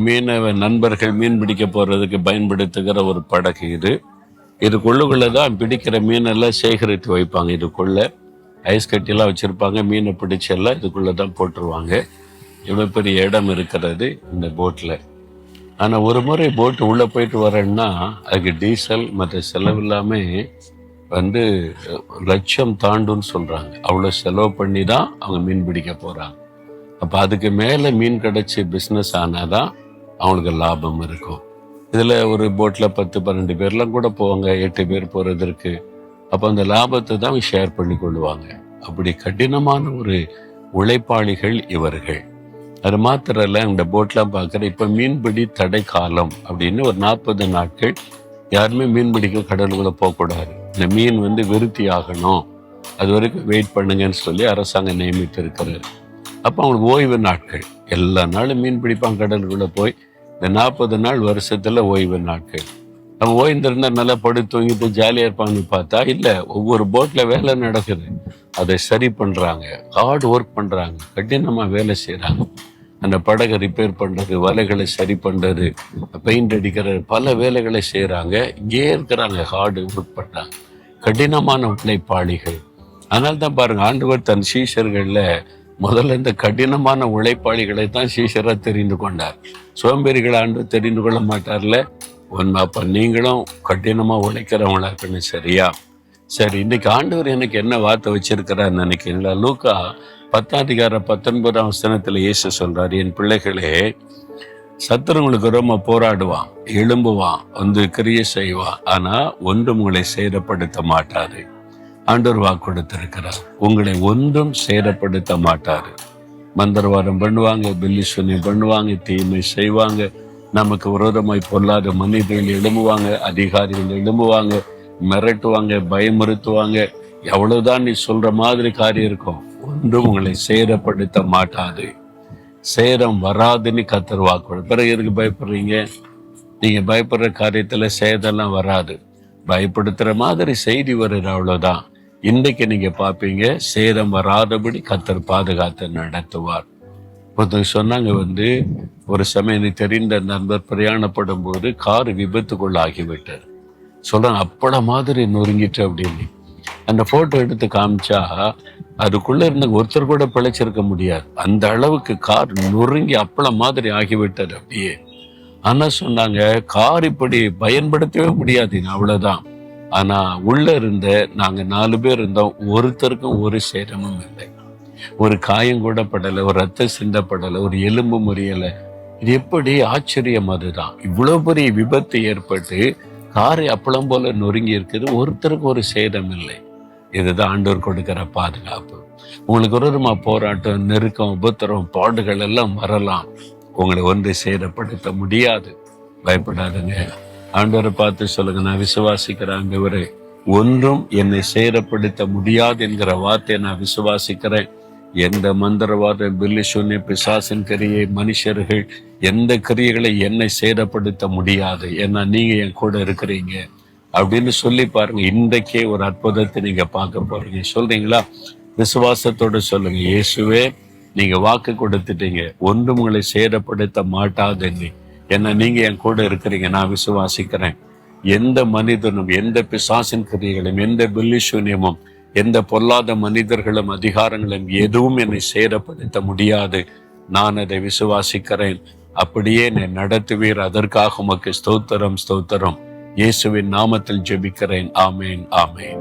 மீனவ நண்பர்கள் மீன் பிடிக்க போறதுக்கு பயன்படுத்துகிற ஒரு படகு இது. இதுக்குள்ளுக்குள்ளதான் பிடிக்கிற மீனெல்லாம் சேகரித்து வைப்பாங்க. இதுக்குள்ள ஐஸ் கட்டியெல்லாம் வச்சிருப்பாங்க. மீனை பிடிச்செல்லாம் இதுக்குள்ளதான் போட்டுருவாங்க. இவ்வளவு பெரிய இடம் இருக்கிறது இந்த போட்ல. ஆனா ஒரு முறை போட்டு உள்ள போயிட்டு வரேன்னா அதுக்கு டீசல் மற்ற செலவு இல்லாம வந்து லட்சம் தாண்டுன்னு சொல்றாங்க. அவ்வளவு செலவு பண்ணி தான் அவங்க மீன் பிடிக்க போறாங்க. அப்ப அதுக்கு மேல மீன் கிடைச்சி பிசினஸ் ஆனாதான் அவங்களுக்கு லாபம் இருக்கும். இதுல ஒரு போட்ல 10-12 பேர்லாம் கூட போவாங்க, 8 பேர் போறதற்கு. அப்ப அந்த லாபத்தை தான் ஷேர் பண்ணி கொள்ளுவாங்க. அப்படி கடினமான ஒரு உழைப்பாளிகள் இவர்கள். அது மாத்திரம் இல்ல, இந்த போட்லாம் பார்க்குற இப்ப மீன்பிடி தடை காலம் அப்படின்னு ஒரு 40 நாட்கள் யாருமே மீன் பிடிக்க கடலுக்குள்ள போகக்கூடாது. இந்த மீன் விருத்தி ஆகணும், அது வரைக்கும் வெயிட் பண்ணுங்கன்னு சொல்லி அரசாங்கம் நியமித்து இருக்கிறாரு. அப்ப அவங்களுக்கு ஓய்வு நாட்கள், எல்லா நாளும் மீன் பிடிப்பாங்க கடலுக்குள்ள போய். இந்த 40 நாள் வருஷத்துல ஓய்வு நாட்கள். அவங்க ஓய்ந்திருந்தா நல்லா படுத்து தூங்கிட்டு ஜாலியா இருப்பாங்கன்னு பார்த்தா இல்ல, ஒவ்வொரு போட்ல வேலை நடக்குது. அதை சரி பண்றாங்க, ஹார்ட் ஒர்க் பண்றாங்க, கடினமா வேலை செய்யறாங்க. அந்த படகை ரிப்பேர் பண்றது, வலைகளை சரி பண்றது, பெயிண்ட் அடிக்கிறது, பல வேலைகளை செய்யறாங்க. இங்கே இருக்கிறாங்க, ஹார்டு ஒர்க் பண்றாங்க, கடினமான உழைப்பாளிகள். அதனால தான் பாருங்க, ஆண்டவர் தன் சீஷர்கள்ல முதல்ல இந்த கடினமான உழைப்பாளிகளை தான் சீஷரா தெரிந்து கொண்டார். சோம்பேறிகளை ஆண்டவர் தெரிந்து கொள்ள மாட்டார்ல. அப்ப நீங்களும் கடினமா உழைக்கிறவங்களா இருக்கணும். சரியா? சரி, இன்னைக்கு ஆண்டவர் எனக்கு என்ன வார்த்தை வச்சிருக்கிறார் நினைக்கிறீங்களா? லூக்கா 10:19 இயேசு சொல்றாரு, என் பிள்ளைகளே, சத்துருங்களுக்கு ரொம்ப போராடுவான், எழும்புவான், கிரியை செய்வான், ஆனா ஒன்றும் உங்களை சேதப்படுத்த மாட்டாரு. ஆண்டவர் வாக்கு கொடுத்திருக்கிறார், உங்களை ஒன்றும் சேதப்படுத்த மாட்டாரு. மந்திரவாதம் பண்ணுவாங்க, பில்லி சூனியம் பண்ணுவாங்க, தீமை செய்வாங்க, நமக்கு விரோதமாய் பொல்லாத மனிதர்கள் எழும்புவாங்க, அதிகாரிகள் எழும்புவாங்க, மிரட்டுவாங்க, பயமுறுத்துவாங்க. எவ்வளவுதான் நீ சொல்ற மாதிரி காரியம் இருக்கும், ஒன்றும் உங்களை சேதப்படுத்த மாட்டாது. சேதம் வராதுன்னு கர்த்தர் வாக்கு. பிறகு எதுக்கு பயப்படுறீங்க? நீங்க பயப்படுற காரியத்துல சேதம்லாம் வராது. பயப்படுத்துற மாதிரி செய்தி வருது, அவ்வளவுதான். இன்றைக்கு நீங்க பாப்பீங்க, சேதம் வராதபடி கர்த்தர் பாதுகாத்து நடத்துவார். ஒருத்தர் சொன்னாங்க, ஒரு சமயம் தெரிந்த நண்பர் பிரயாணப்படும் போது கார் விபத்துக்குள்ள ஆகிவிட்டார். சொல்றாங்க, அப்பட மாதிரி நொறுங்கிட்டு அப்படின்னு. அந்த போட்டோ எடுத்து காமிச்சா அதுக்குள்ள இருந்த ஒருத்தர் கூட பிழைச்சிருக்க முடியாது. அந்த அளவுக்கு கார் நொறுங்கி அப்பள மாதிரி ஆகிவிட்டது அப்படியே. ஆனா சொன்னாங்க, கார் இப்படி பயன்படுத்தவே முடியாது, அவ்வளவுதான். ஆனா உள்ள இருந்த நாங்க 4 பேர் இருந்தோம், ஒருத்தருக்கும் ஒரு சேதமும் இல்லை, ஒரு காயம் கூட படலை, ஒரு ரத்தம் சிந்தப்படலை, ஒரு எலும்பு முறியலை. இது எப்படி ஆச்சரியம்! அதுதான், இவ்வளவு பெரிய விபத்து ஏற்பட்டு காரை அப்பளம் போல நொறுங்கி இருக்குது, ஒருத்தருக்கு ஒரு சேதம் இல்லை. இதுதான் ஆண்டவர் கொடுக்கிற பாதுகாப்பு. உங்களுக்கு விரோதமா போராட்டம், நெருக்கம், உபத்திரம், பாடுகள் எல்லாம் வரலாம், உங்களை ஒன்றை சேதப்படுத்த முடியாது. பயப்படாதுங்க. ஆண்டவரை பார்த்து சொல்லுங்க, நான் விசுவாசிக்கிறேன் ஆண்டவரே, ஒன்றும் என்னை சேதப்படுத்த முடியாது என்கிற வார்த்தையை நான் விசுவாசிக்கிறேன். எந்த மந்திரவாத, பில்லி சூன்ய, பிசாசின் கிரியை, மனுஷர்கள் எந்த கிரியைகளை என்னை சேதப்படுத்த முடியாது, ஏன்னா நீங்க என் கூட இருக்கிறீங்க அப்படின்னு சொல்லி பாருங்க. இன்றைக்கே ஒரு அற்புதத்தை நீங்க பார்க்க போறீங்க. சொல்றீங்களா? விசுவாசத்தோடு சொல்லுங்க, இயேசுவே, நீங்க வாக்கு கொடுத்துட்டீங்க, ஒன்றும் உங்களை சேதப்படுத்த மாட்டாதுன்னு. ஏன்னா நீங்க என் கூட இருக்கிறீங்க, நான் விசுவாசிக்கிறேன். எந்த மனிதனும், எந்த பிசாசின் கிரியைகளும், எந்த பில்லி சூன்யமும், எந்த பொல்லாத மனிதர்களும், அதிகாரங்களும் எதுவும் என்னை சேதப்படுத்த முடியாது. நான் அதை விசுவாசிக்கிறேன். அப்படியே என்னை நடத்துவீர். அதற்காக உமக்கு ஸ்தோத்திரம், ஸ்தோத்திரம். இயேசுவின் நாமத்தில் ஜெபிக்கிறேன். ஆமேன், ஆமேன்.